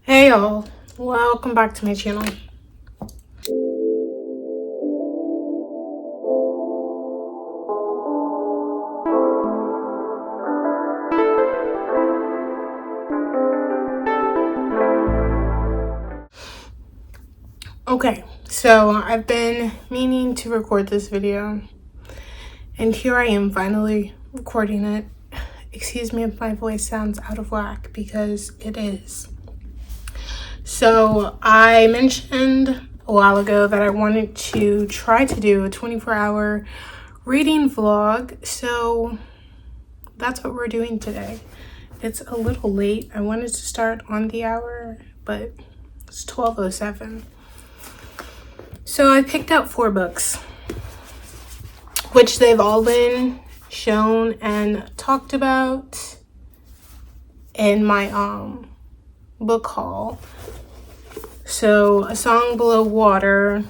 Hey y'all, welcome back to my channel. Okay, so I've been meaning to record this video and here I am finally recording it. Excuse me if my voice sounds out of whack because it is. So I mentioned a while ago that I wanted to try to do a 24-hour reading vlog, so that's what we're doing today. It's a little late. I wanted to start on the hour, but it's 12:07. So I picked out 4 books, which they've all been shown and talked about in my book haul. So A Song Below Water,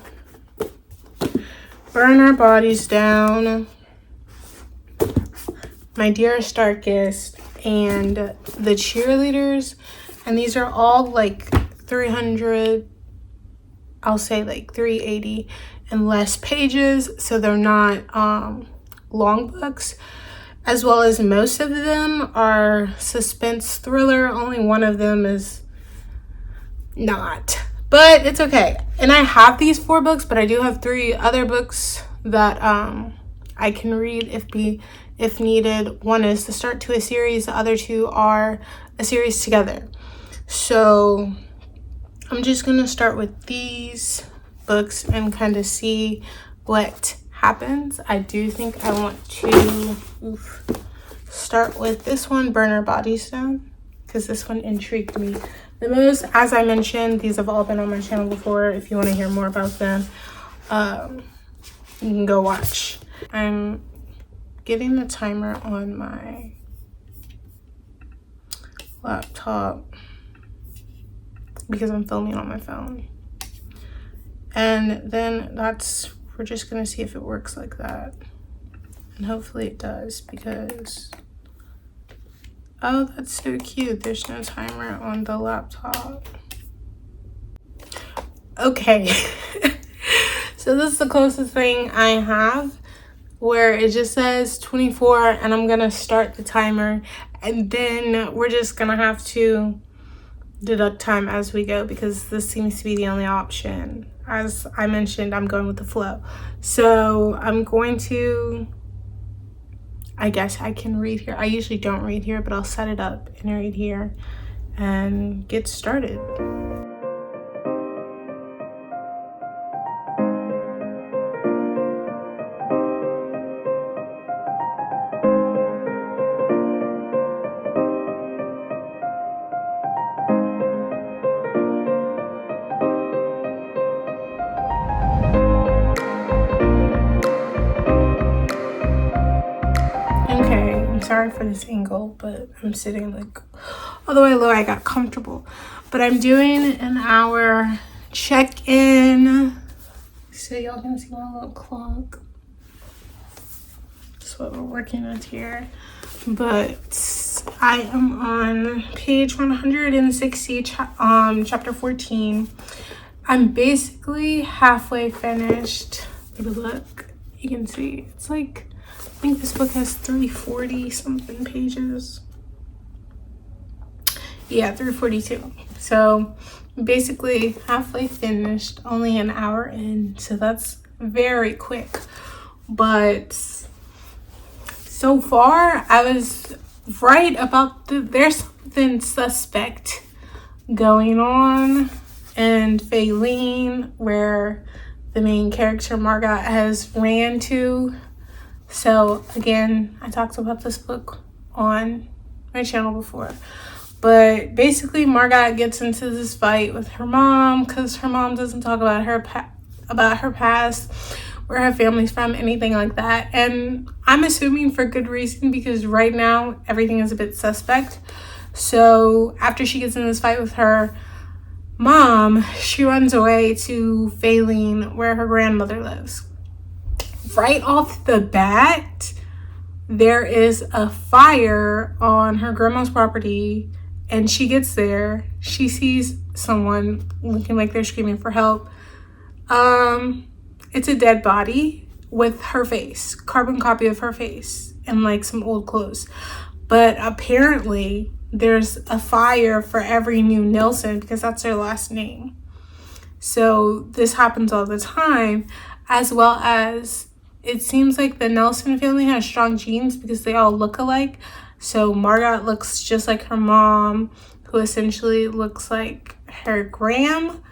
Burn Our Bodies Down, My Dearest Darkest, and The Cheerleaders. And these are all like 300, I'll say like 380 and less pages, so they're not long books, as well as most of them are suspense thriller. Only one of them is not, but it's okay. And I have these 4 books, but I do have 3 other books that I can read if needed. One is the start to a series, the other 2 are a series together. So I'm just gonna start with these books and kind of see what happens. I do think I want to start with this one, Burn Our Bodies Down, because this one intrigued me the most. As I mentioned, these have all been on my channel before. If you want to hear more about them, you can go watch. I'm getting the timer on my laptop because I'm filming on my phone, and then we're just gonna see if it works like that, and hopefully it does, because oh, that's so cute, there's no timer on the laptop. Okay. So this is the closest thing I have where it just says 24 and I'm gonna start the timer, and then we're just gonna have to deduct time as we go, because this seems to be the only option. As I mentioned, I'm going with the flow. So I'm going to, I guess I can read here. I usually don't read here, but I'll set it up and read here and get started. Sorry for this angle, but I'm sitting like all the way low. I got comfortable, but I'm doing an hour check-in so y'all can see my little clock. That's what we're working with here. But I am on page 160, chapter 14. I'm basically halfway finished. Look, you can see it's like, I think this book has 340 something pages. Yeah, 342. So basically halfway finished, only an hour in, so that's very quick. But so far I was right about there's something suspect going on in Faylene, where the main character Margot has ran to. So again, I talked about this book on my channel before, but basically Margot gets into this fight with her mom because her mom doesn't talk about her past, where her family's from, anything like that. And I'm assuming for good reason, because right now everything is a bit suspect. So after she gets in this fight with her mom, she runs away to Faylene, where her grandmother lives. Right off the bat, there is a fire on her grandma's property And she gets there. She sees someone looking like they're screaming for help. It's a dead body with her face, carbon copy of her face, and like some old clothes. But apparently there's a fire for every new Nelson because that's their last name. So this happens all the time, as well as it seems like the Nelson family has strong genes because they all look alike. So Margot looks just like her mom, who essentially looks like her gram.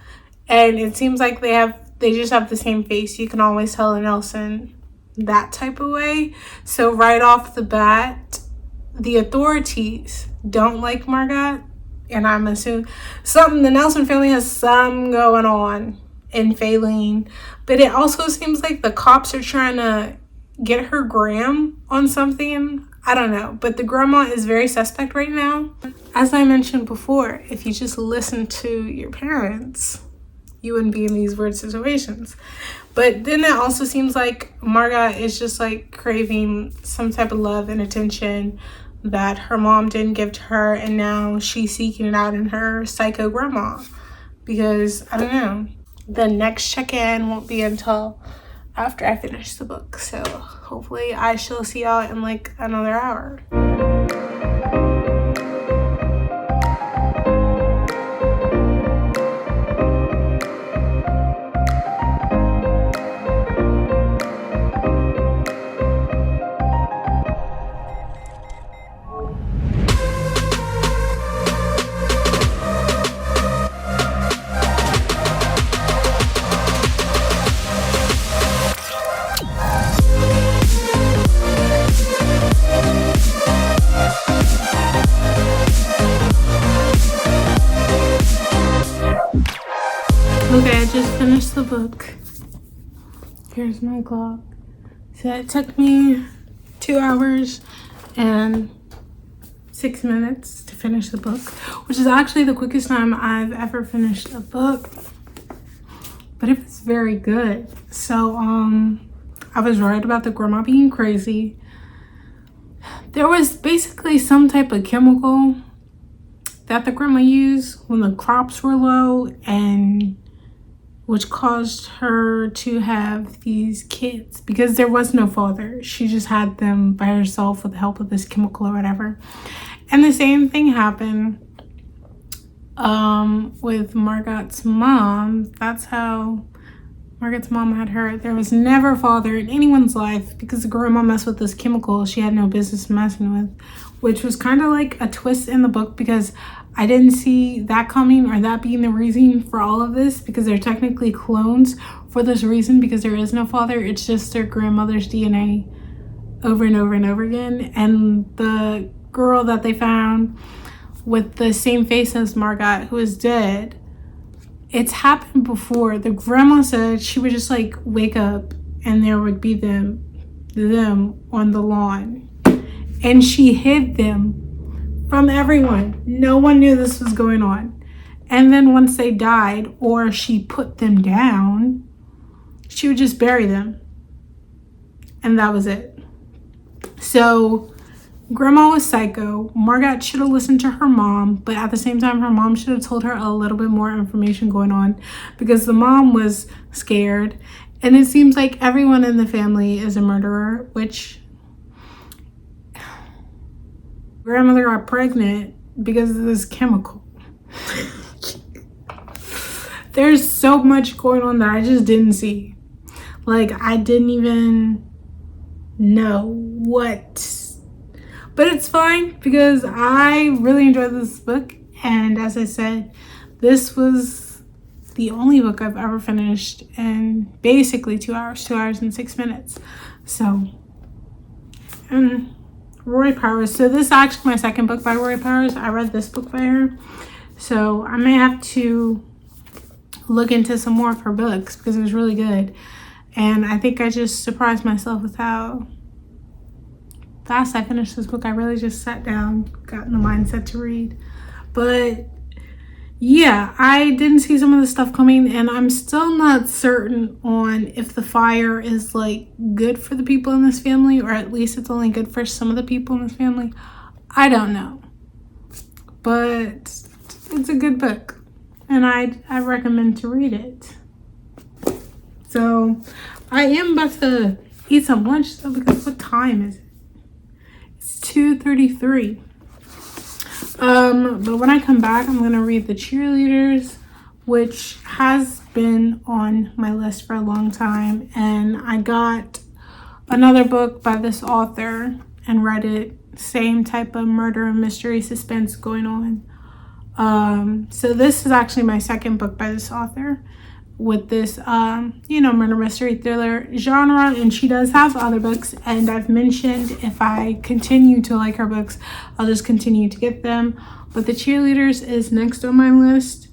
And it seems like they just have the same face. You can always tell a Nelson that type of way. So right off the bat, the authorities don't like Margot. And I'm assuming the Nelson family has some going on in Faylene. But it also seems like the cops are trying to get her gram on something. I don't know. But the grandma is very suspect right now. As I mentioned before, if you just listen to your parents, you wouldn't be in these weird situations. But then it also seems like Margot is just like craving some type of love and attention that her mom didn't give to her, and now she's seeking it out in her psycho grandma. Because, I don't know, the next check-in won't be until after I finish the book. So hopefully I shall see y'all in like another hour. Okay, I just finished the book. Here's my clock. So it took me 2 hours and 6 minutes to finish the book, which is actually the quickest time I've ever finished a book. But it was very good. So I was right about the grandma being crazy. There was basically some type of chemical that the grandma used when the crops were low, and which caused her to have these kids because there was no father. She just had them by herself with the help of this chemical or whatever. And the same thing happened with Margot's mom. That's how Margot's mom had her. There was never a father in anyone's life because the grandma messed with this chemical she had no business messing with, which was kind of like a twist in the book because I didn't see that coming, or that being the reason for all of this, because they're technically clones for this reason, because there is no father. It's just their grandmother's DNA over and over and over again. And the girl that they found with the same face as Margot, who is dead, it's happened before. The grandma said she would just like wake up and there would be them on the lawn, and she hid them from everyone. No one knew this was going on. And then once they died, or she put them down, she would just bury them. And that was it. So grandma was psycho. Margot should have listened to her mom, but at the same time, her mom should have told her a little bit more information going on, because the mom was scared. And it seems like everyone in the family is a murderer, which grandmother got pregnant because of this chemical. There's so much going on that I just didn't see. Like, I didn't even know what. But it's fine because I really enjoyed this book. And as I said, this was the only book I've ever finished in basically 2 hours and 6 minutes. So, Roy Powers. So this is actually my second book by Roy Powers. I read this book by her. So I may have to look into some more of her books because it was really good. And I think I just surprised myself with how fast I finished this book. I really just sat down, got in the mindset to read. But yeah, I didn't see some of the stuff coming, and I'm still not certain on if the fire is like good for the people in this family, or at least it's only good for some of the people in this family. I don't know. but it's a good book, and I recommend to read it. So I am about to eat some lunch though, because what time is it? It's 2:33. But when I come back, I'm gonna read The Cheerleaders, which has been on my list for a long time, and I got another book by this author and read it. Same type of murder and mystery suspense going on. So this is actually my second book by this author with this murder mystery thriller genre, and she does have other books, and I've mentioned if I continue to like her books, I'll just continue to get them. But The Cheerleaders is next on my list,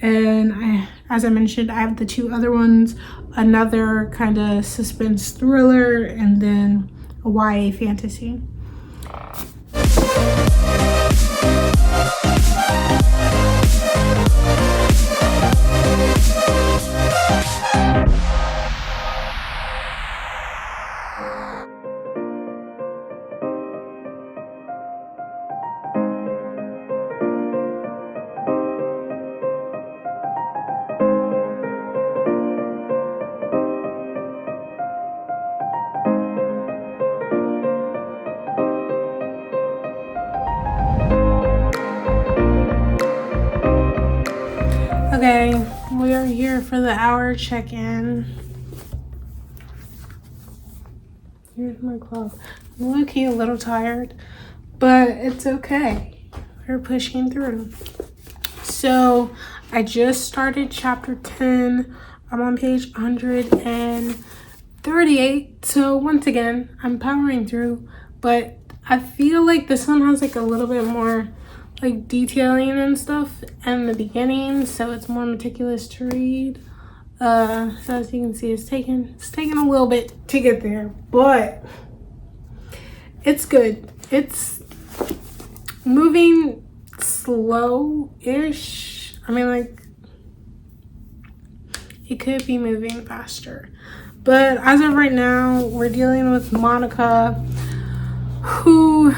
and as I mentioned, I have the two other ones, another kind of suspense thriller and then a YA fantasy. Okay, we are here for the hour check-in. Here's my clock. I'm low-key a little tired, but it's okay. We're pushing through. So I just started chapter 10. I'm on page 138. So once again, I'm powering through, but I feel like this one has like a little bit more like detailing and stuff in the beginning, so it's more meticulous to read. So as you can see, it's taking a little bit to get there, but it's good. It's moving slow-ish. I mean, like, it could be moving faster, but as of right now, we're dealing with Monica, who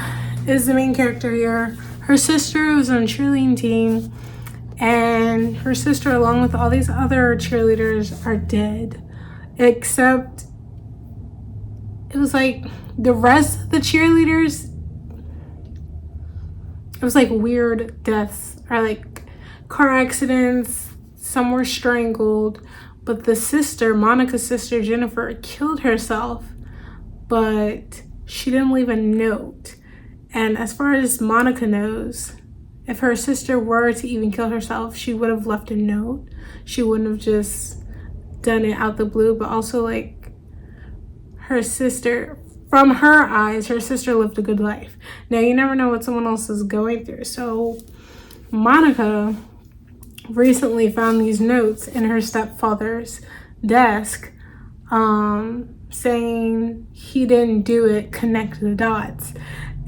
is the main character here. Her sister was on a cheerleading team, and her sister, along with all these other cheerleaders, are dead. Except it was like the rest of the cheerleaders, it was like weird deaths or like car accidents. Some were strangled, but the sister, Monica's sister, Jennifer, killed herself, but she didn't leave a note. And as far as Monica knows, if her sister were to even kill herself, she would have left a note. She wouldn't have just done it out the blue. But also, like, her sister, from her eyes, her sister lived a good life. Now, you never know what someone else is going through. So Monica recently found these notes in her stepfather's desk, saying he didn't do it, connect the dots.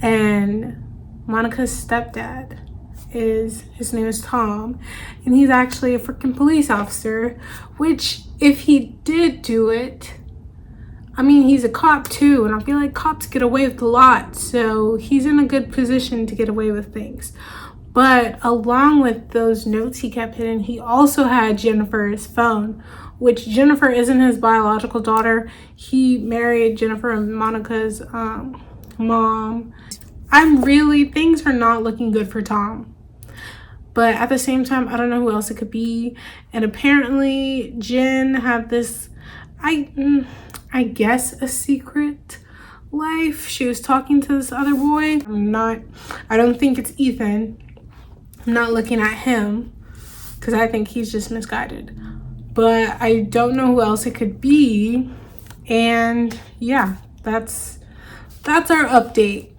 And Monica's stepdad, his name is Tom, and he's actually a freaking police officer, which if he did do it, I mean, he's a cop too, and I feel like cops get away with a lot, so he's in a good position to get away with things. But along with those notes he kept hidden, he also had Jennifer's phone, which Jennifer isn't his biological daughter. He married Jennifer and Monica's mom. Things are not looking good for Tom. But at the same time, I don't know who else it could be. And apparently Jen had this, I guess, a secret life. She was talking to this other boy. I don't think it's Ethan. I'm not looking at him because I think he's just misguided. But I don't know who else it could be. And yeah, that's our update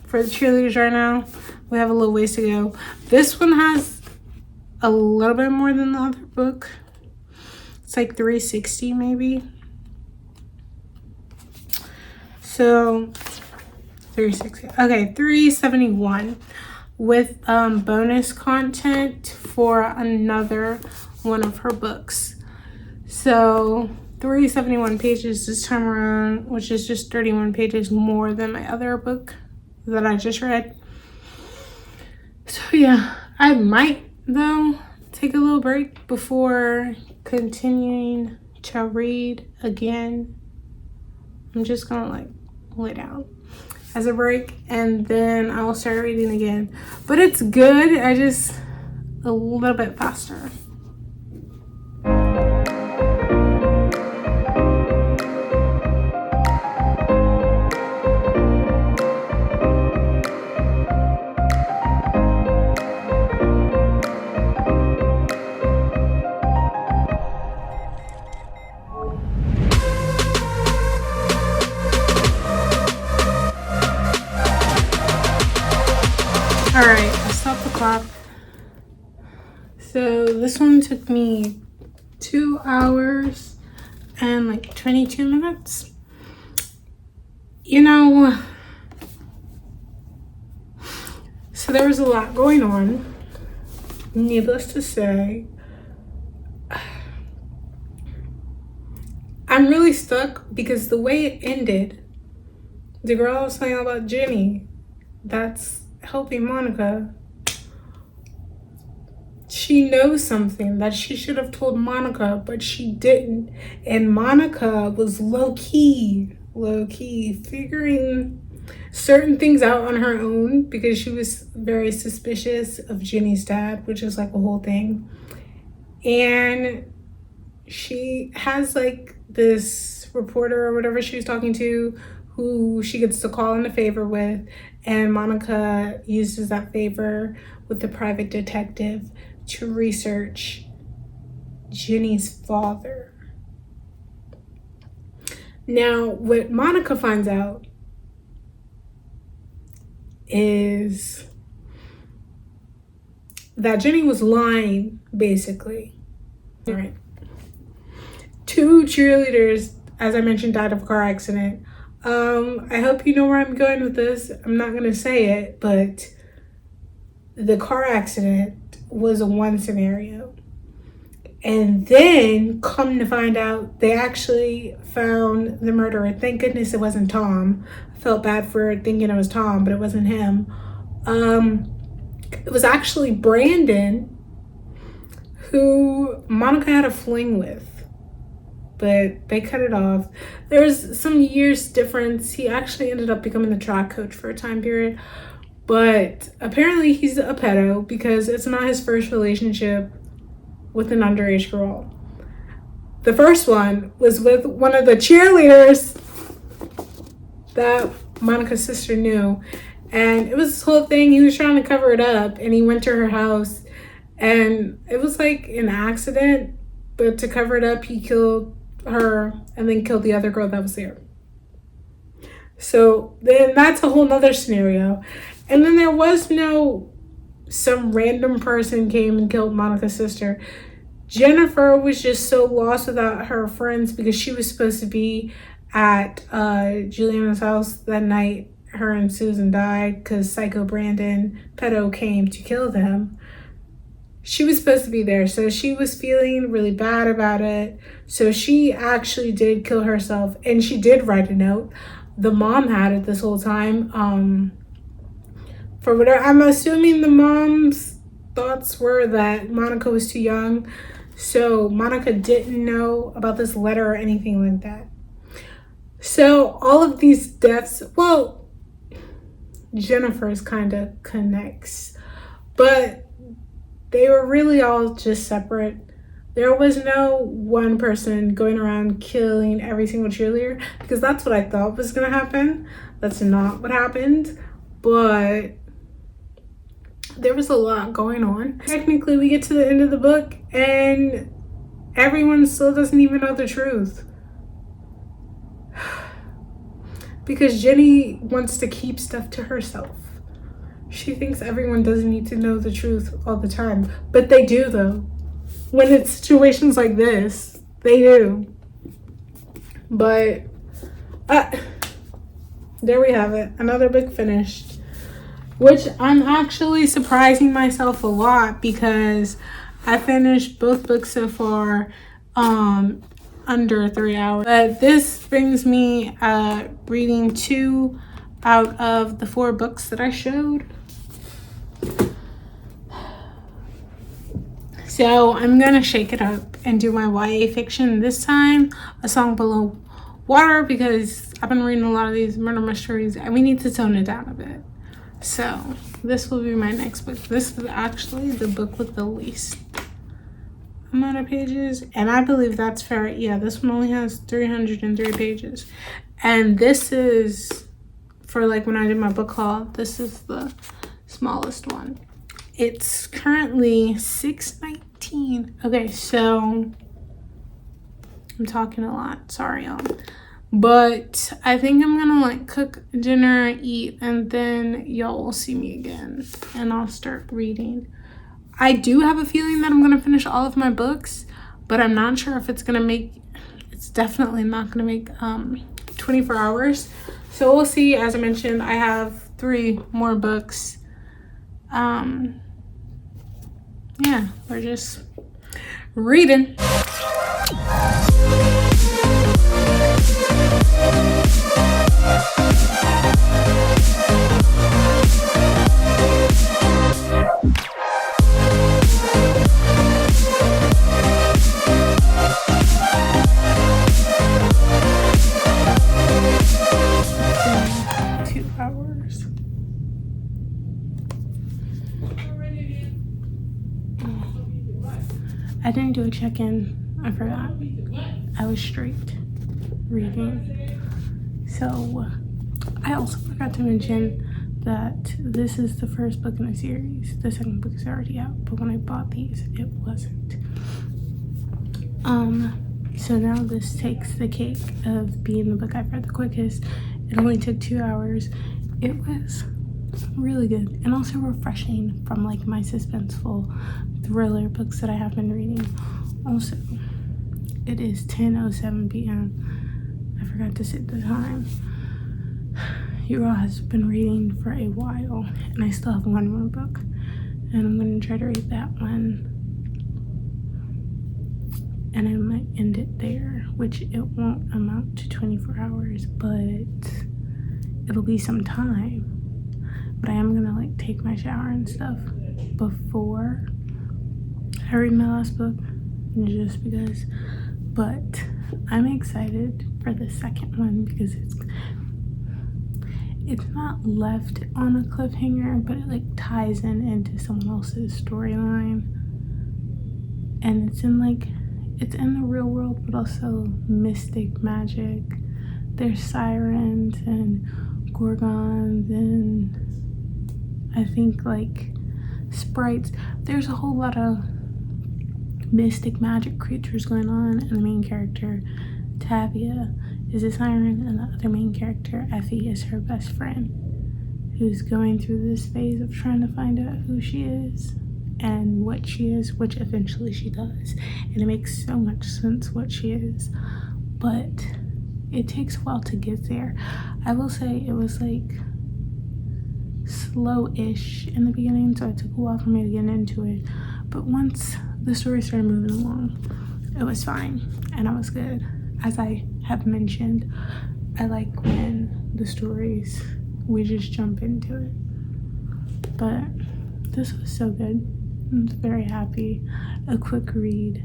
for the cheerleaders right now. We have a little ways to go. This one has a little bit more than the other book. It's like 360 maybe. So 360. Okay, 371 with bonus content for another one of her books. So 371 pages this time around, which is just 31 pages more than my other book that I just read. So yeah, I might though take a little break before continuing to read again. I'm just gonna like lay down as a break and then I'll start reading again. But it's good, I just a little bit faster. All right, I stopped the clock. So this one took me 2 hours and like 22 minutes. You know, so there was a lot going on. Needless to say, I'm really stuck because the way it ended, the girl was saying about Jenny, that's helping Monica. She knows something that she should have told Monica, but she didn't. And Monica was low-key figuring certain things out on her own because she was very suspicious of Jenny's dad, which is like a whole thing. And she has like this reporter or whatever she was talking to who she gets to call in a favor with, and Monica uses that favor with the private detective to research Jenny's father. Now, what Monica finds out is that Jenny was lying, basically. All right. 2 cheerleaders, as I mentioned, died of a car accident. I hope you know where I'm going with this. I'm not going to say it, but the car accident was one scenario. And then, come to find out, they actually found the murderer. Thank goodness it wasn't Tom. I felt bad for thinking it was Tom, but it wasn't him. It was actually Brandon, who Monica had a fling with. But they cut it off. There's some years difference. He actually ended up becoming the track coach for a time period. But apparently he's a pedo because it's not his first relationship with an underage girl. The first one was with one of the cheerleaders that Monica's sister knew. And it was this whole thing. He was trying to cover it up and he went to her house. And it was like an accident. But to cover it up, he killed her and then killed the other girl that was there. So then that's a whole nother scenario. And then there was no some random person came and killed Monica's sister. Jennifer was just so lost without her friends because she was supposed to be at Juliana's house that night. Her and Susan died because Psycho Brandon pedo came to kill them. She was supposed to be there, so she was feeling really bad about it. So she actually did kill herself, and she did write a note. The mom had it this whole time. For whatever, I'm assuming the mom's thoughts were that Monica was too young, so Monica didn't know about this letter or anything like that. So all of these deaths, well, Jennifer's kind of connects, but they were really all just separate. There was no one person going around killing every single cheerleader because that's what I thought was going to happen. That's not what happened, but there was a lot going on. Technically, we get to the end of the book and everyone still doesn't even know the truth. Because Jenny wants to keep stuff to herself. She thinks everyone doesn't need to know the truth all the time. But they do, though. When it's situations like this, they do. But there we have it. Another book finished. Which I'm actually surprising myself a lot because I finished both books so far under 3 hours. But this brings me reading 2 out of the 4 books that I showed. So I'm gonna shake it up and do my YA fiction this time, A Song Below Water, because I've been reading a lot of these murder mysteries and we need to tone it down a bit. So this will be my next book. This is actually the book with the least amount of pages, and I believe that's fair. Yeah, this one only has 303 pages, and this is for like when I did my book haul, this is the smallest one. It's currently $6.19. Okay, so I'm talking a lot, sorry y'all, but I think I'm gonna like cook dinner, eat, and then y'all will see me again and I'll start reading. I do have a feeling that I'm gonna finish all of my books, but I'm not sure if it's gonna make, it's definitely not gonna make 24 hours. So we'll see. As I mentioned, I have 3 more books. Yeah, we're just reading. I didn't do a check-in. I forgot. I was straight reading. So I also forgot to mention that this is the first book in the series. The second book is already out, but when I bought these, it wasn't. So now this takes the cake of being the book I've read the quickest. It only took 2 hours. It was really good and also refreshing from like my suspenseful thriller books that I have been reading. Also, it is 10:07 p.m. I forgot to set the time. You all has been reading for a while and I still have one more book and I'm going to try to read that one and I might end it there, which it won't amount to 24 hours, but it'll be some time. But I am gonna like take my shower and stuff before I read my last book, just because. But I'm excited for the second one because it's not left on a cliffhanger, but it like ties into someone else's storyline, and it's in the real world, but also mystic magic. There's sirens and gorgons and I think like sprites. There's a whole lot of mystic magic creatures going on, and the main character Tavia is a siren, and the other main character Effie is her best friend who's going through this phase of trying to find out who she is and what she is, which eventually she does, and it makes so much sense what she is, but it takes a while to get there. I will say it was like slow-ish in the beginning, so it took a while for me to get into it, but once the story started moving along, it was fine and I was good. As I have mentioned, I like when the stories, we just jump into it, but this was so good. I'm very happy. A quick read,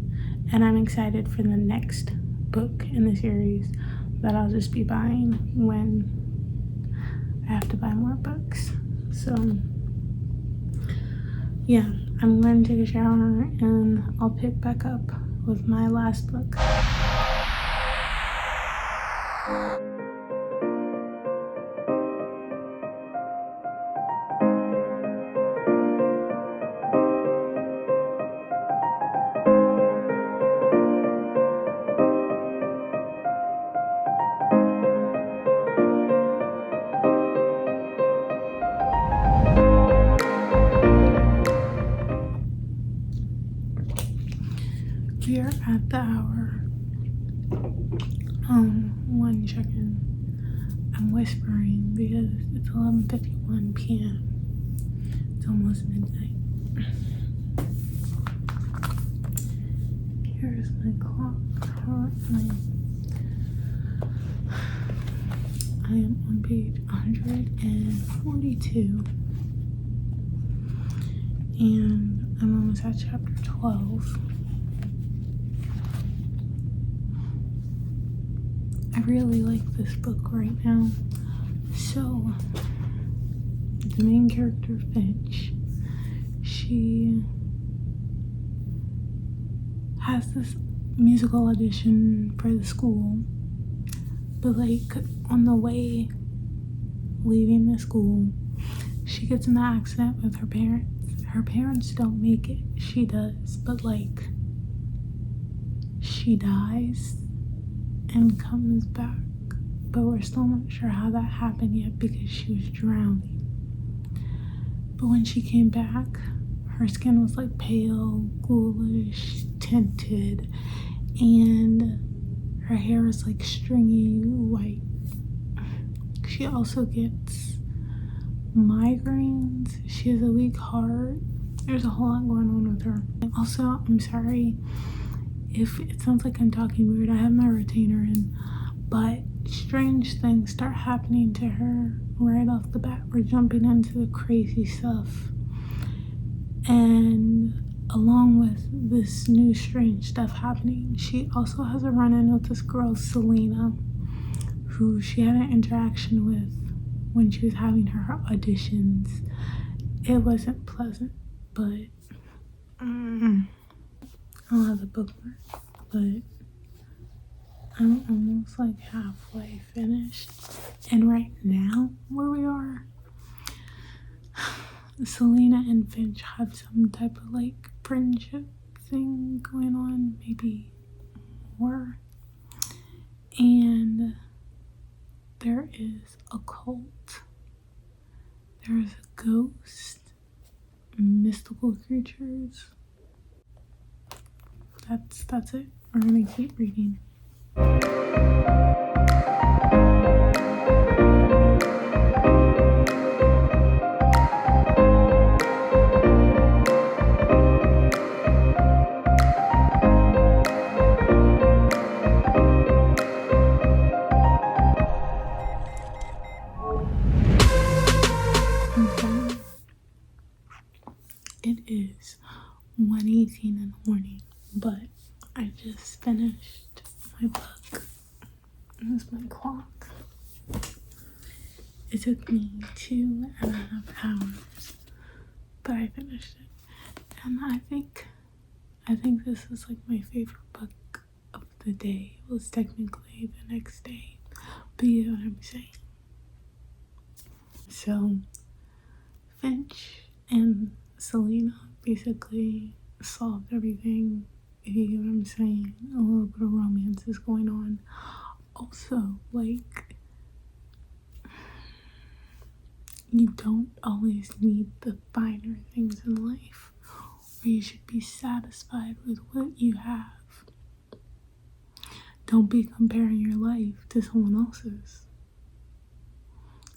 and I'm excited for the next book in the series that I'll just be buying when I have to buy more books. So yeah, I'm going to take a shower and I'll pick back up with my last book. We are at the hour. One check-in. I'm whispering because it's 11:51 p.m. It's almost midnight. Here's my clock. Currently, I am on page 142, and I'm almost at chapter 12. I really like this book right now. So, the main character, Finch, she has this musical audition for the school, but like on the way leaving the school, she gets in an accident with her parents. Her parents don't make it, she does, but like she dies and comes back, but we're still not sure how that happened yet because she was drowning. But when she came back, her skin was like pale, ghoulish, tinted, and her hair is like stringy white. She also gets migraines. She has a weak heart. There's a whole lot going on with her. Also, I'm sorry if it sounds like I'm talking weird. I have my retainer in, but strange things start happening to her right off the bat. We're jumping into the crazy stuff. And along with this new strange stuff happening, she also has a run-in with this girl, Selena, who she had an interaction with when she was having her auditions. It wasn't pleasant, but I don't have the bookmark, but I'm almost like halfway finished. And right now, where we are, Selena and Finch have some type of like friendship thing going on, maybe more. And there is a cult. There is a ghost, mystical creatures. That's it. We're gonna keep reading. It is 1:18 in the morning, but I just finished my book. This is my clock. It took me 2.5 hours, but I finished it. And I think this is like my favorite book of the day. It was technically the next day, but you know what I'm saying. So Finch and Selena basically solved everything. If you get what I'm saying, a little bit of romance is going on. Also, like, you don't always need the finer things in life, or you should be satisfied with what you have. Don't be comparing your life to someone else's.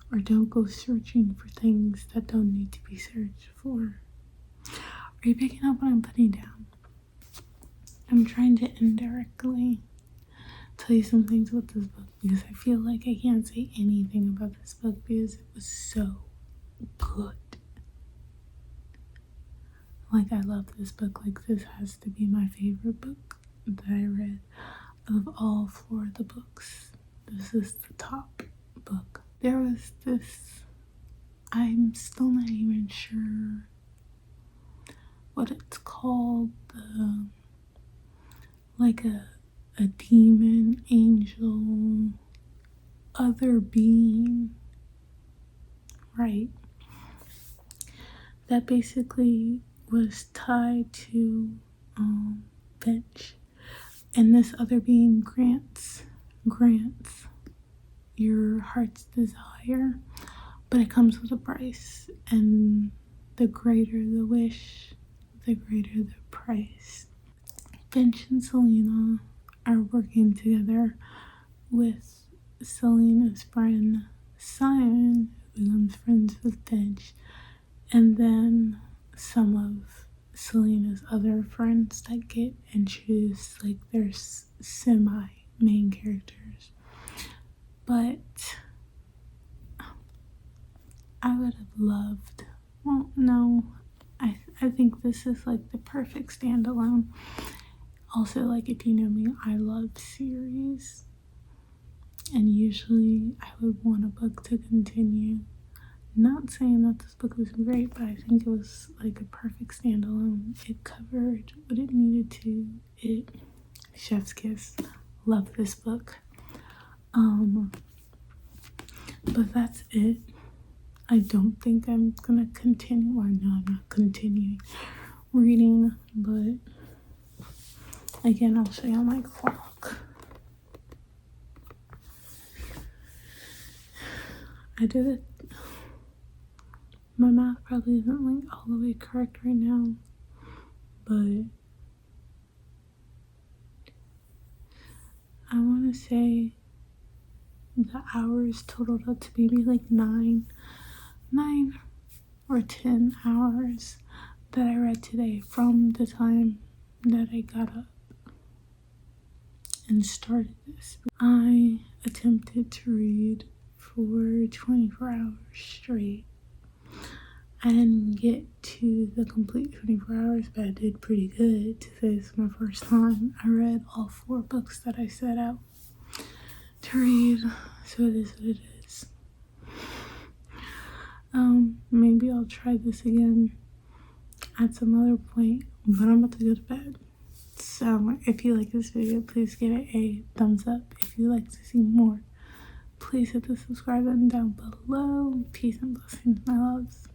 Or don't go searching for things that don't need to be searched for. Are you picking up what I'm putting down? I'm trying to indirectly tell you some things about this book because I feel like I can't say anything about this book because it was so good. Like, I love this book. Like, this has to be my favorite book that I read of all 4 of the books. This is the top book. There was this, I'm still not even sure what it's called, like a demon, angel, other being, right? That basically was tied to Finch, and this other being grants your heart's desire, but it comes with a price, and the greater the wish, the greater the price. Finch and Selena are working together with Selena's friend Simon, who becomes friends with Finch, and then some of Selena's other friends that get introduced, like they're semi-main characters. But I would have loved, well, no, I think this is like the perfect standalone. Also, like, if you know me, I love series, and usually I would want a book to continue. Not saying that this book was great, but I think it was like a perfect standalone. It covered what it needed to. Chef's kiss. Love this book. But that's it. I don't think I'm gonna continue. Or no, I'm not continuing reading, but again, I'll show you on my clock. I did it. My math probably isn't like all the way correct right now, but I want to say the hours totaled up to maybe like 9 or 10 hours that I read today from the time that I got up and started this. I attempted to read for 24 hours straight. I didn't get to the complete 24 hours, but I did pretty good to say this is my first time. I read all 4 books that I set out to read, so it is what it is. Maybe I'll try this again at some other point, but I'm about to go to bed. So if you like this video, please give it a thumbs up. If you'd like to see more, please hit the subscribe button down below. Peace and blessings, my loves.